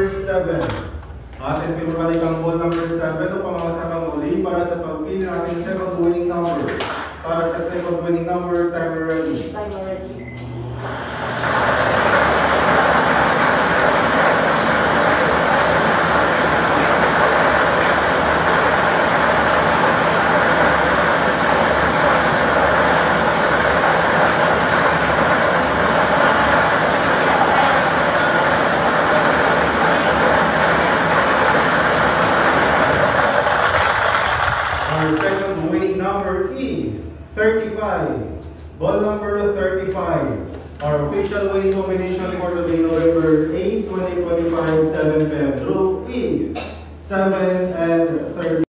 number 7. Atin pinabalik ang ball number 7 o pamamasakang muli para sa pagpili ng ating second winning number. Para sa second winning number, timer ready. Timer ready. Our second winning number is 35. Ball number 35. Our official winning combination for the November 8, 2025 7 p.m. draw is 7